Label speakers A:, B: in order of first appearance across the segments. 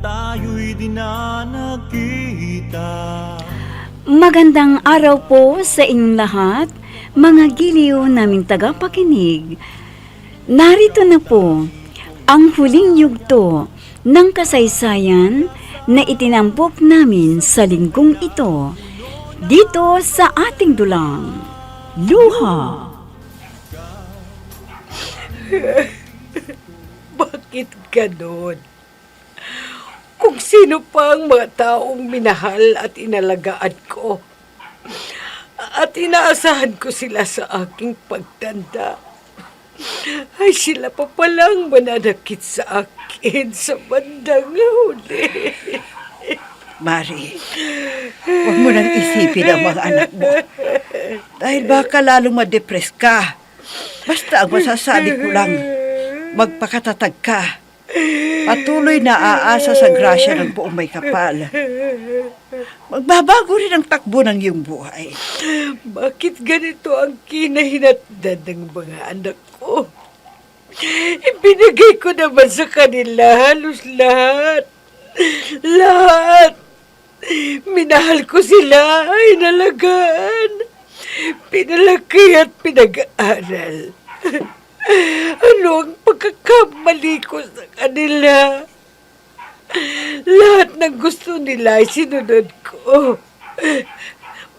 A: tayo'y di na nakita.
B: Magandang araw po sa inyong lahat, mga giliw naming tagapakinig. Narito na po ang huling yugto ng kasaysayan na itinampok namin sa linggong ito, dito sa ating dulang, Luha.
C: Bakit ganon? Kung sino pa ang mga taong minahal at inalagaan ko, at inaasahan ko sila sa aking pagtanda, ay sila pa palang mananakit sa akin sa bandang huli.
D: Mari, huwag mo nang isipin ang mga anak mo. Dahil baka lalong ma-depress ka. Basta ang masasabi ko lang, magpakatatag ka. Patuloy na aasa sa grasya ng buong may kapal. Magbabago rin ang takbo ng iyong buhay.
C: Bakit ganito ang kinahinatnan ng mga anak ko? Ibinigay ko naman sa kanila halos lahat. Lahat. Minahal ko sila, inalagaan. Pinalaki at pinag-aaral. Ano ang pagkakamali ko sa kanila? Lahat ng gusto nila ay sinunod ko.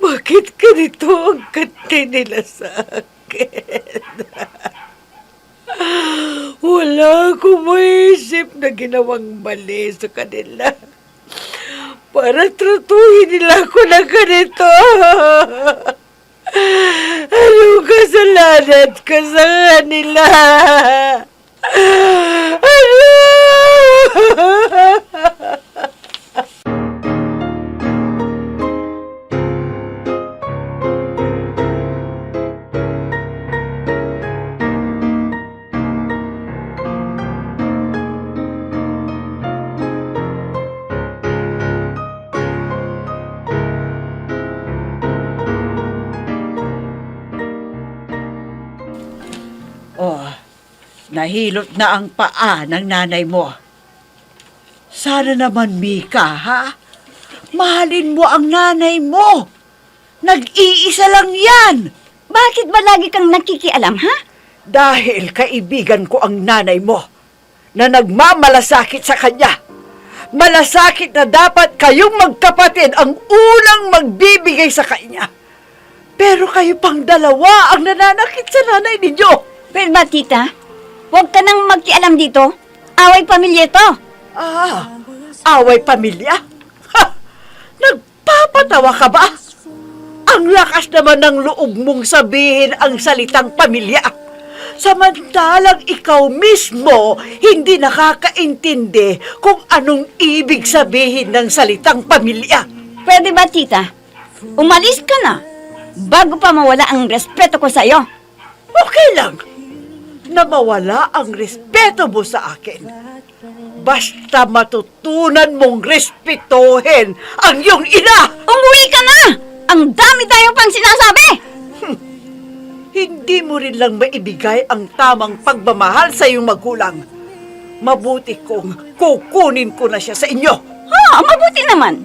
C: Bakit ganito ang kante nila sa akin? Wala akong maisip na ginawang mali sa kanila. Para tratuhin nila ako na ganito. Anong kasalanan ko sa kanila? Ano?
D: Oh, nahilot na ang paa ng nanay mo. Sana naman, Mika, ha? Mahalin mo ang nanay mo. Nag-iisa lang yan.
B: Bakit ba lagi kang nakikialam, ha?
D: Dahil kaibigan ko ang nanay mo na nagmamalasakit sa kanya. Malasakit na dapat kayong magkapatid ang unang magbibigay sa kanya. Pero kayo pang dalawa ang nananakit sa nanay ninyo.
B: Pero ba, tita? Huwag ka nang magkialam dito. Away pamilya ito.
D: Ah, away pamilya? Ha! Nagpapatawa ka ba? Ang lakas naman ng loob mong sabihin ang salitang pamilya. Samantalang ikaw mismo hindi nakakaintindi kung anong ibig sabihin ng salitang pamilya.
B: Pwede ba, tita? Umalis ka na bago pa mawala ang respeto ko sa'yo.
D: Okay lang na mawala ang respeto mo sa akin. Basta matutunan mong respetuhin ang iyong ina.
B: Umuwi ka na! Ang dami tayo pang sinasabi!
D: Hindi mo rin lang maibigay ang tamang pagmamahal sa iyong magulang. Mabuti kong kukunin ko na siya sa inyo.
B: Ha, mabuti naman.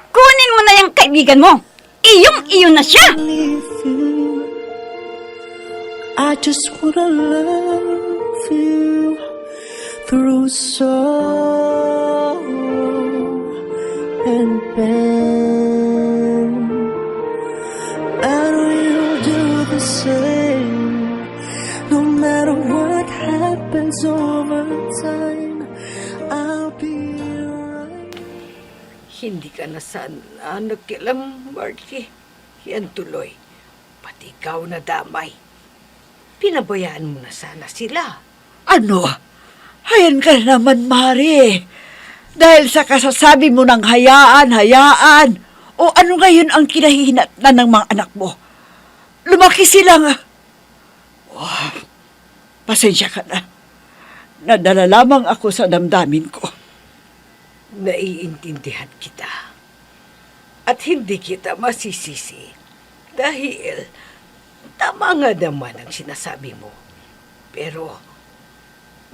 B: Kunin mo na yung kaibigan mo. Iyong-iyo na siya.
E: I just wanna love you through sorrow and pain. And we'll do the same, no matter what happens over time. I'll be right.
C: Hindi ka na sana nakialam, Marky. Yan tuloy. Pati ikaw na damay. Pinabayaan mo na sana sila.
D: Ano? Hayan ka naman, Mari. Dahil sa kasasabi mo ng hayaan. O ano ngayon ang kinahihinatnan ng mga anak mo? Lumaki sila nga. Oh, pasensya ka na. Nadala lamang ako sa damdamin ko.
C: Naiintindihan kita. At hindi kita masisisi. Dahil tama nga naman ang sinasabi mo. Pero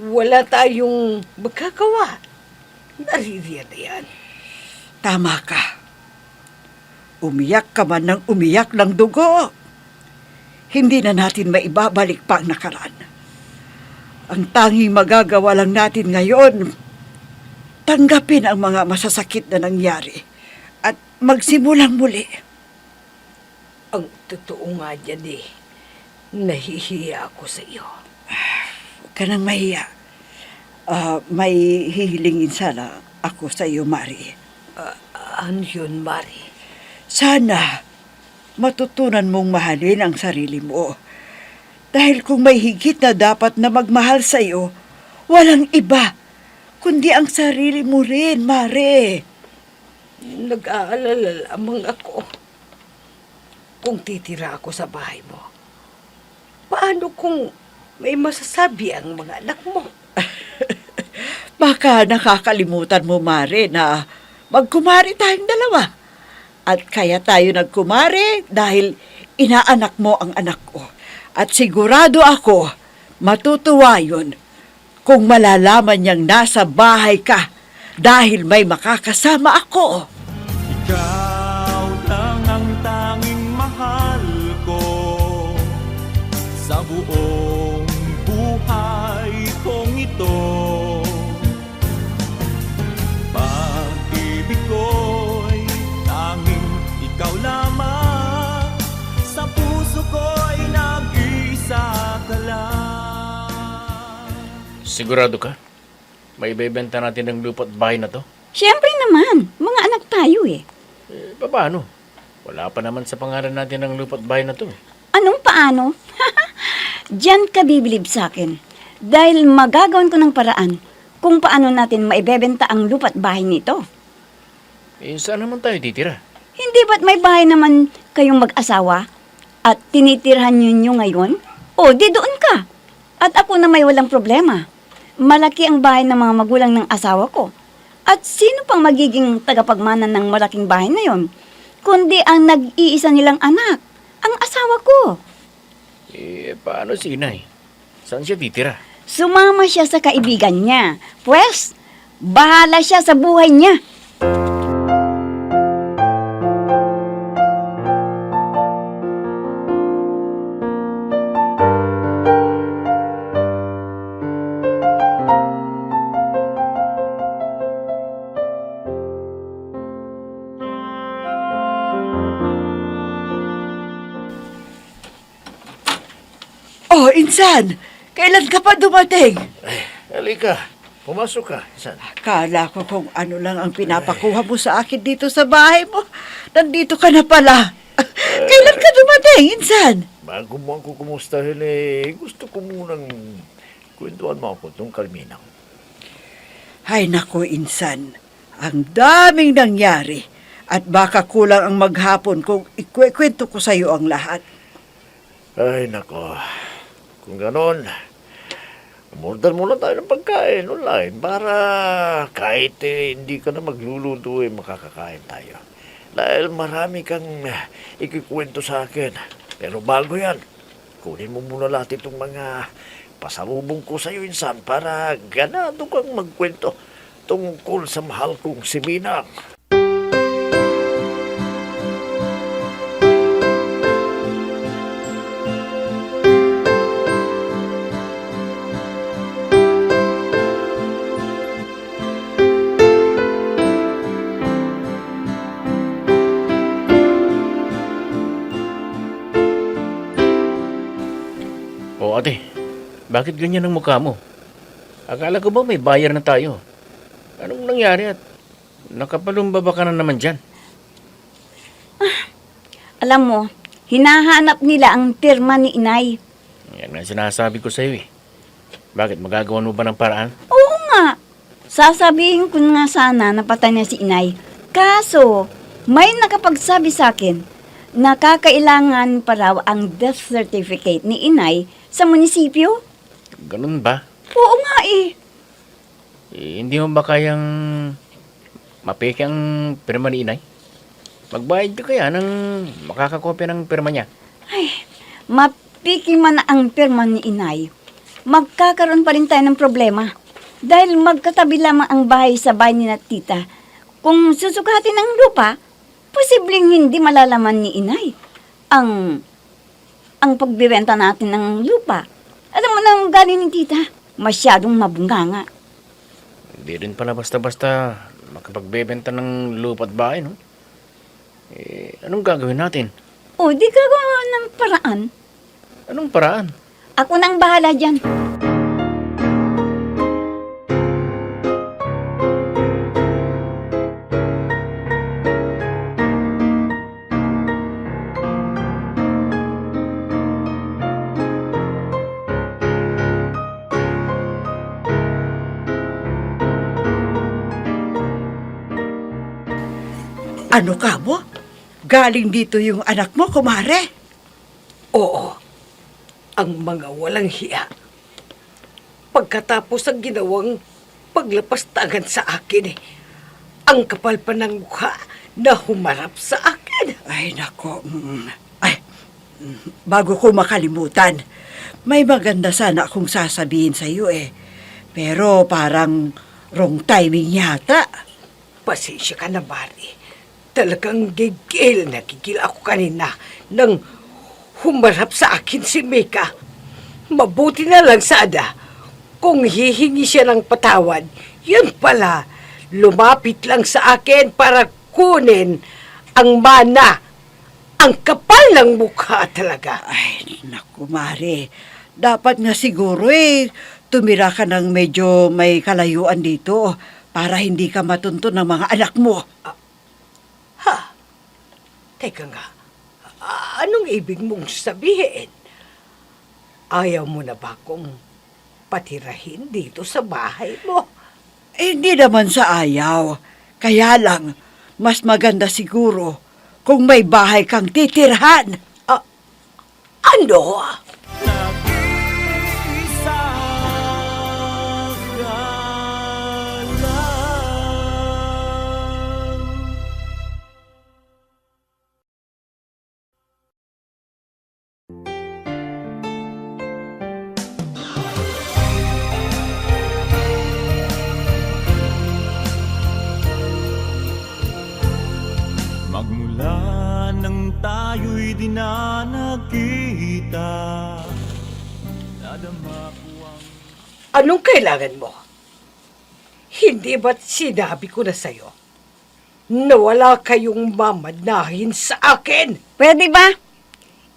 C: wala tayong magkagawa. Naririyan na yan.
D: Tama ka. Umiyak ka man ng umiyak ng dugo. Hindi na natin maibabalik pa ang nakaraan. Ang tanging magagawa lang natin ngayon, tanggapin ang mga masasakit na nangyari at magsimulang muli.
C: Ang totoo nga dyan eh, nahihiya ako sa iyo.
D: Huwag ka nang mahiya. May hihilingin sana ako sa iyo, Mari.
C: Ano yun, Mari?
D: Sana matutunan mong mahalin ang sarili mo. Dahil kung may higit na dapat na magmahal sa iyo, walang iba, kundi ang sarili mo rin, Mare.
C: Nag-aalala lamang ako. Kung titira ako sa bahay mo, paano kung may masasabi ang mga anak mo?
D: Baka nakakalimutan mo, Mare, na magkumari tayong dalawa. At kaya tayo nagkumari dahil inaanak mo ang anak ko. At sigurado ako, matutuwa yun kung malalaman niyang nasa bahay ka dahil may makakasama ako.
A: Ikaw lang ang tanging mahal ko sa buong buhay kong ito. Pag-ibig ko'y tanging ikaw lamang, sa puso ko'y nag-iisa ka lang.
F: Sigurado ka? May ibebenta natin ng lupa at bahay na to?
B: Siyempre naman, mga anak tayo eh.
F: Paano? Wala pa naman sa pangalan natin ng lupa at bahay na to.
B: Anong paano? Diyan ka bibilib sa akin. Dahil magagawan ko ng paraan kung paano natin maibebenta ang lupa at bahay nito.
F: Saan naman tayo titira?
B: Hindi ba't may bahay naman kayong mag-asawa at tinitirhan nyo ngayon? O, di doon ka. At ako na may walang problema. Malaki ang bahay ng mga magulang ng asawa ko. At sino pang magiging tagapagmana ng malaking bahay na yon? Kundi ang nag-iisa nilang anak, ang asawa ko.
F: Paano si inay? Saan siya titira?
B: Sumama siya sa kaibigan niya. Pwes, bahala siya sa buhay niya.
D: Oh, Insan! Kailan ka pa dumating?
F: Halika, pumasok ka. Saan?
D: Kala ko kung ano lang ang pinapakuha mo sa akin dito sa bahay mo. Nandito ka na pala. Kailan ka dumating, Insan?
G: Bago mo ako kumustahin gusto ko munang kwentuhan mo ako itong Kalminang.
D: Ay nako, Insan. Ang daming nangyari. At baka kulang ang maghapon kung ikwento ko sa iyo ang lahat.
G: Ay, nako. Kung ganon, umorder muna tayo ng pagkain online para kahit hindi ka na magluluto, makakakain tayo. Dahil marami kang ikikwento sa akin. Pero bago yan, kunin mo muna lahat itong mga pasalubong ko sa iyo, Insan, para ganado kang magkwento tungkol sa mahal kong si Minang.
F: O ate, bakit ganyan ang mukha mo? Akala ko ba may bayar na tayo? Anong nangyari at nakapalumbaba ka na naman dyan?
B: Alam mo, hinahanap nila ang pirma ni inay.
F: Yan ang sinasabi ko sa iyo eh. Bakit, magagawa mo ba ng paraan?
B: Oo nga. Sasabihin ko nga sana na patay na si inay. Kaso, may nakapagsabi sa akin na kakailangan pa raw ang death certificate ni inay sa munisipyo.
F: Ganun ba?
B: Oo nga eh.
F: Hindi mo ba kayang mapeke ang pirma ni inay? Magbayad ka kaya ng makakakopya ng pirma niya?
B: Ay, mapiki man ang pirma ni inay. Magkakaroon pa rin tayo ng problema. Dahil magkatabi lamang ang bahay sa bahay ni na tita, kung susukatin ang lupa, posibleng hindi malalaman ni inay ang pagbibenta natin ng lupa. Alam mo na ang galing ni tita, masyadong mabunganga.
F: Hindi rin pala basta-basta makapagbebenta ng lupa at bahay, no? Anong gagawin natin?
B: O, di gagawa ng paraan.
F: Anong paraan?
B: Ako nang bahala dyan.
D: Ano ka mo? Galing dito yung anak mo, kumare.
C: Oo, ang mga walang hiya. Pagkatapos ang ginawang paglapastangan sa akin, ang kapal pa ng mukha na humarap sa akin.
D: Ay, nako. Bago ko makalimutan, may maganda sana akong sasabihin sa iyo eh. Pero parang wrong timing yata.
C: Pasensya ka na, Mari. Talagang gigil ako kanina nang humarap sa akin si Mika. Mabuti na lang sana kung hihingi siya ng patawad. Yun pala, lumapit lang sa akin para kunin ang mana. Ang kapal ng mukha talaga.
D: Ay, naku, Mare. Dapat nga siguro tumira ka ng medyo may kalayuan dito para hindi ka matuntun ng mga anak mo.
C: Teka nga, anong ibig mong sabihin? Ayaw mo na ba kung patirahin dito sa bahay mo?
D: Hindi naman sa ayaw. Kaya lang, mas maganda siguro kung may bahay kang titirhan.
C: Ano?
A: Nag-iisa ka lang. Magmula nang tayo'y di na nagkita, nadama ko ang
C: Anong kailangan mo? Hindi ba't sinabi ko na sa'yo na wala kayong mamadnahin sa akin?
B: Pwede ba?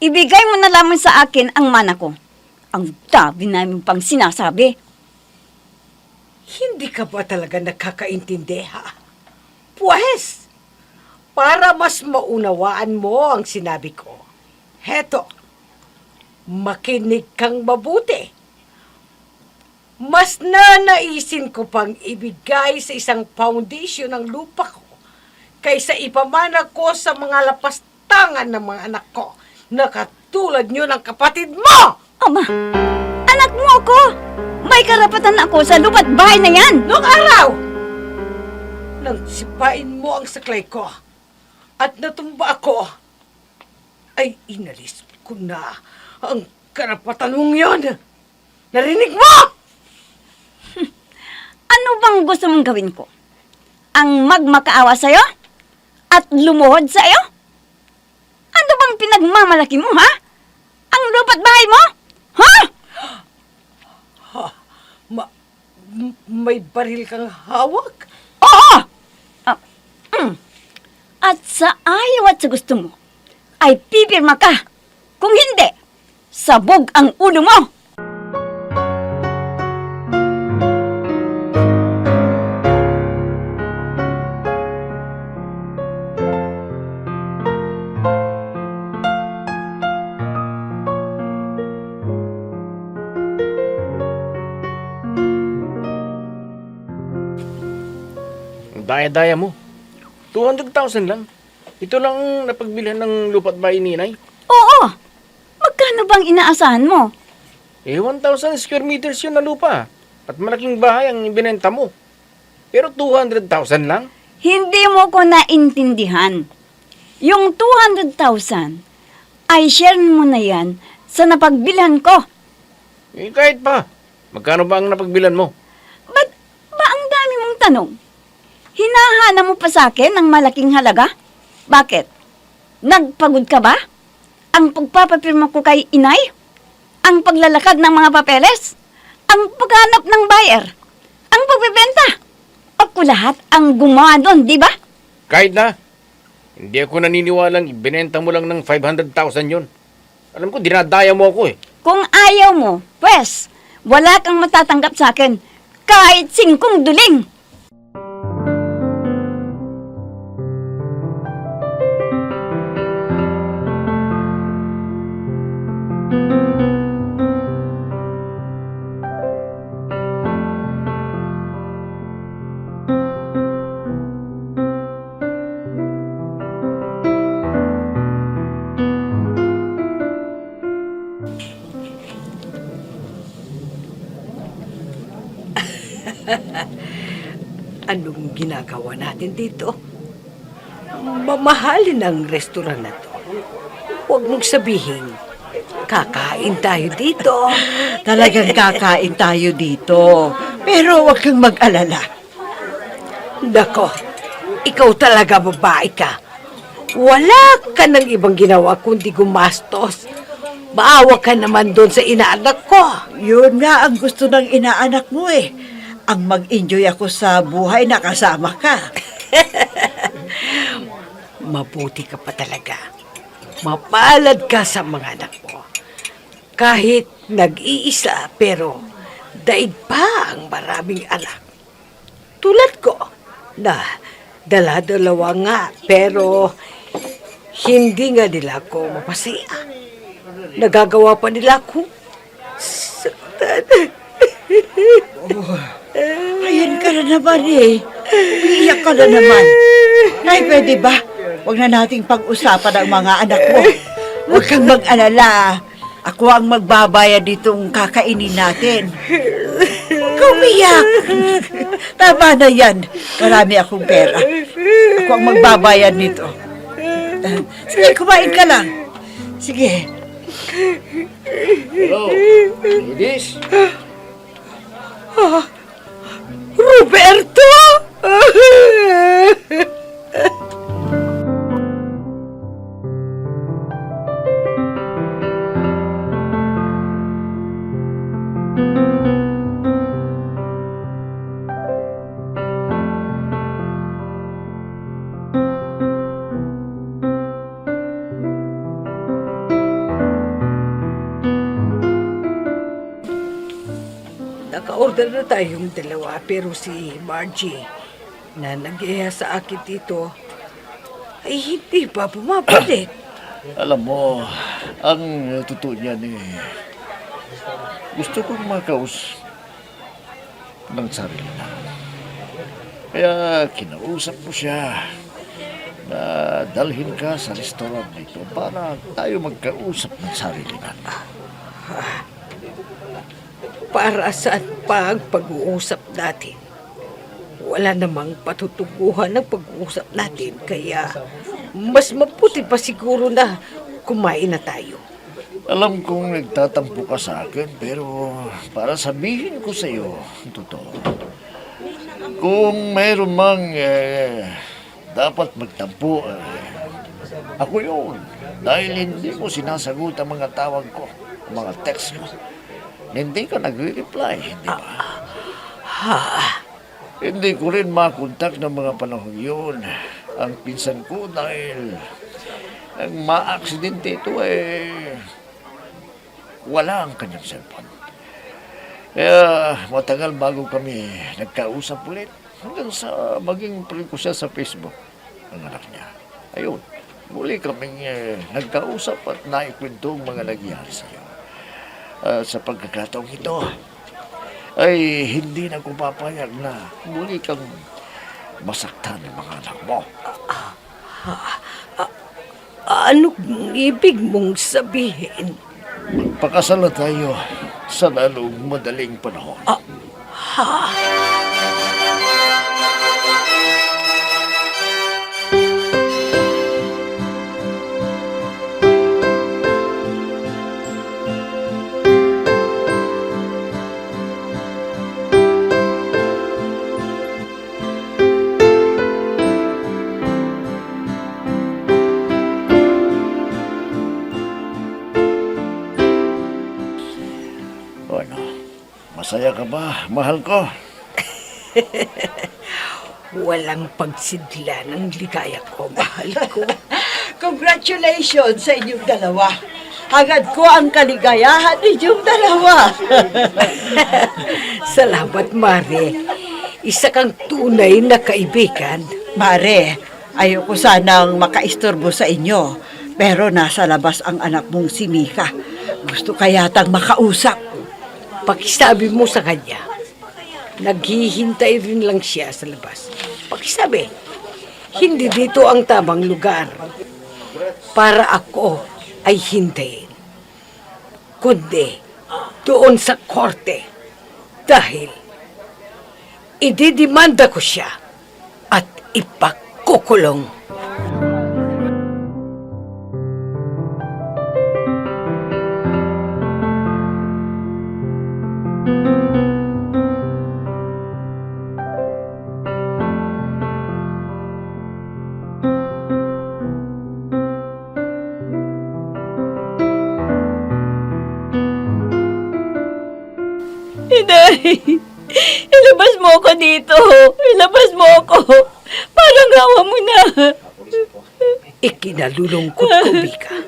B: Ibigay mo na lamang sa akin ang mana ko. Ang dami namin pang sinasabi.
C: Hindi ka ba talaga nakakaintindi, ha? Pues, para mas maunawaan mo ang sinabi ko, heto, makinig kang mabuti. Mas nanaisin ko pang ibigay sa isang foundation ng lupa ko kaysa ipamana ko sa mga lapastangan ng mga anak ko na katulad nyo ng kapatid mo!
B: Ama, anak mo ako! May karapatan ako sa lupa't bahay na yan!
C: Noong araw, nang sipain mo ang saklay ko at natumba ako, ay inalis ko na ang karapatan mong yon. Narinig mo?
B: Ano bang gusto mong gawin ko? Ang magmakaawa sa'yo? At lumuhod sa'yo? Ano bang pinagmamalaki mo, ha? Ang lupa't bahay mo? Ha?
C: May baril kang hawak?
B: Oo! At sa ayaw at sa gusto mo, ay pipirma ka. Kung hindi, sabog ang ulo mo.
F: Ang daya-daya mo. 200,000 lang. Ito lang ang napagbilhan ng lupa't bahay ni Inay.
B: Oo! Magkano bang inaasahan mo?
F: 1,000 square meters yun na lupa. At malaking bahay ang ibinenta mo. Pero 200,000 lang?
B: Hindi mo ko naintindihan. Yung 200,000 ay share mo na yan sa napagbilhan ko.
F: Kahit pa. Magkano ba ang napagbilan mo?
B: Ba't tanong, hinahana mo pa sa akin ng malaking halaga? Bakit? Nagpagod ka ba? Ang pagpapapirma ko kay inay? Ang paglalakad ng mga papeles? Ang paghanap ng buyer? Ang pagbebenta? Ako lahat ang gumawa doon, di ba?
F: Kahit na, hindi ako naniniwalang ibinenta mo lang ng 500,000 yun. Alam ko, dinadaya mo ako eh.
B: Kung ayaw mo, pwes, wala kang matatanggap sa akin kahit 5 duling.
C: Anong ginagawa natin dito? Mamahalin ang restaurant na to. Huwag mong sabihin, kakain tayo dito.
D: Talagang kakain tayo dito. Pero huwag kang mag-alala.
C: Nako, ikaw talaga babae ka. Wala ka ng ibang ginawa kundi gumastos. Maawa ka naman doon sa inaanak ko.
D: Yun nga ang gusto ng inaanak mo eh. Ang mag-enjoy ako sa buhay na kasama ka.
C: Mabuti ka pa talaga. Mapalad ka sa mga anak mo. Kahit nag-iisa, pero daig pa ang maraming anak. Tulad ko, na dala-dalawa nga, pero hindi nga nila ako mapasiya. Nagagawa pa nila akong saktan.
D: Ayan ka na naman eh. Umiiyak ka na naman. Ay, pwede ba? Huwag na nating pag-usapan ang mga anak mo. Huwag kang mag-alala. Ako ang magbabayad ditong kakainin natin. Huwag ka umiyak. Tama na yan. Marami akong pera. Ako ang magbabayad nito. Sige, kumain ka lang. Sige.
G: Hello, ladies.
C: Roberto! Naka-order na tayong dalawa, pero si Margie na nag-iha sa akin dito ay hindi pa bumabalik.
G: Alam mo, ang totoo niyan eh, gusto kong makaus ng sarili na. Kaya kinausap ko siya na dalhin ka sa restaurant dito para tayo magkausap ng sarili na.
C: Para saan pa ang pag-uusap natin? Wala namang patutuguhan ng pag-uusap natin, kaya mas mabuti pa siguro na kumain na tayo.
G: Alam kong nagtatampo ka sa akin, pero para sabihin ko sa iyo, totoo. Kung mayroon mang dapat magtampo, ako yun. Dahil hindi mo sinasagot ang mga tawag ko, ang mga text ko. Hindi ka nagre-reply, hindi ba? Hindi ko rin makontak ng mga panahon yun. Ang pinsan ko dahil ang ma-aksidente ito wala ang kanyang cellphone. Kaya matagal bago kami nagkausap ulit hanggang sa maging friend ko siya sa Facebook, ang anak niya. Ayun, muli kaming nagkausap at naikwento ang mga nagyari sa iyo. Sa pagkakataong ito, ay hindi na ko papayag na muli kang masaktan ng mga anak mo.
C: Anong ibig mong sabihin?
G: Magpakasala tayo sa lalong madaling panahon. Masaya ka ba, mahal ko?
C: Walang pagsidla ng ligaya ko, mahal ko.
D: Congratulations sa inyong dalawa. Hagad ko ang kaligayahan ninyong dalawa.
C: Salamat, Mare. Isa kang tunay na kaibigan.
D: Mare, ayoko sanang makaistorbo sa inyo. Pero nasa labas ang anak mong si Mika. Gusto kayatang makausap.
C: Pakisabi mo sa kanya, naghihintay rin lang siya sa labas. Pakisabi, hindi dito ang tamang lugar para ako ay hintayin. Kundi doon sa korte dahil ididimanda ko siya at ipakukulong.
B: Inay! Ilabas mo ako dito! Ilabas mo ako! Parang gawa mo na!
C: Ikinalulungkot ko, Mika.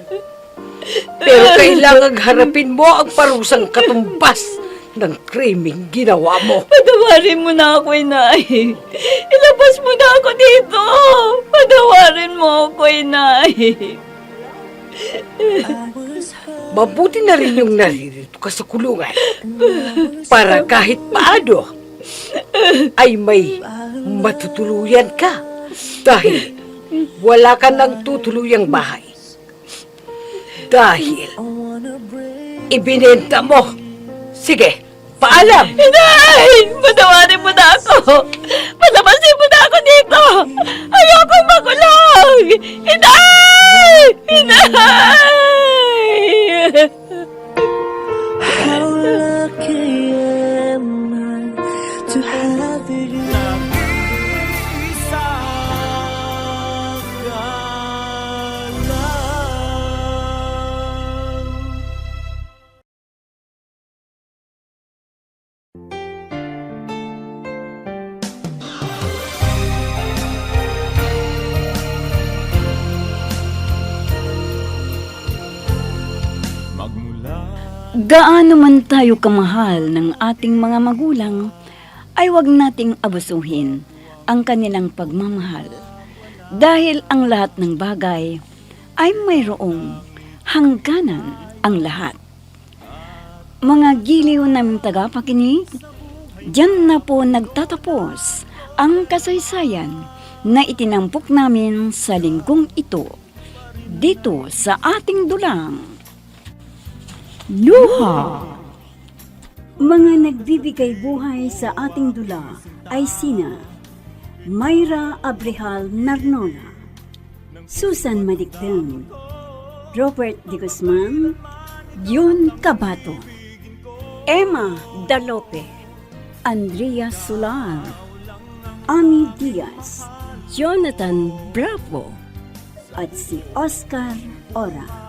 C: Pero kailangang harapin mo ang parusang katumbas ng krimeng ginawa mo.
B: Patawarin mo na ako, Inay! Ilabas mo na ako dito! Patawarin mo ako, Inay!
C: Mabuti na rin yung naririto ka sa kulungan para kahit paano ay may matutuluyan ka dahil wala ka ng tutuluyang bahay. Dahil ibinenta mo. Sige, paalam!
B: Inay! Patawarin mo na ako! Palabasin mo na ako dito! Ayoko makulong! Inay! Inay!
E: How lucky am I to have you?
A: Nag-iisa ka lang. Magmula
B: Gaano man tayo kamahal ng ating mga magulang, ay huwag nating abusuhin ang kanilang pagmamahal. Dahil ang lahat ng bagay ay mayroong hangganan ang lahat. Mga giliw naming tagapakinig, diyan na po nagtatapos ang kasaysayan na itinampok namin sa linggong ito, dito sa ating dulang. Luha. Mga nagbibigay buhay sa ating dula ay sina Mayra Abrehal Narnola, Susan Madikdeng, Robert De Guzman, John Cabato, Emma Dalope, Andrea Solar, Ami Diaz, Jonathan Bravo, at si Oscar Ora.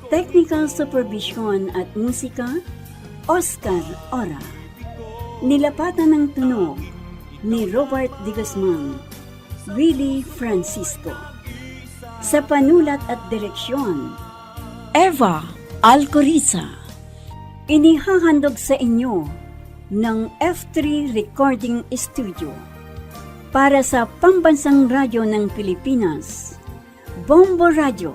B: Technical Supervision at Musika, Oscar Ora. Nilapatan ng tunog ni Robert De Guzman, Willie Francisco. Sa panulat at direksyon, Eva Alcoriza. Inihahandog sa inyo ng F3 Recording Studio para sa Pambansang Radyo ng Pilipinas, Bombo Radio,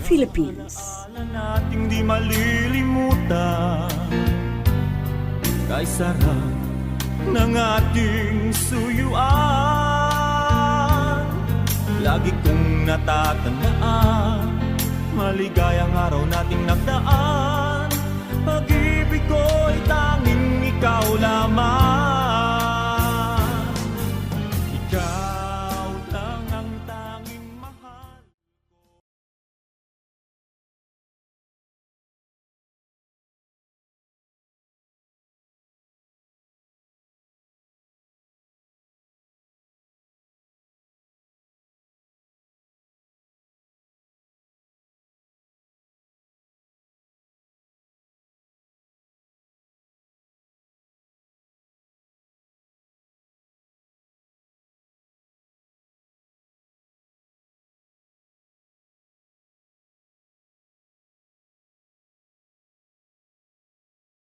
B: Philippines.
A: nating di malilimutan kay sarap ng ating suyuan. Lagi kong natatandaan, maligayang araw nating nagdaan. Pag-ibig ko'y tanging ikaw lamang.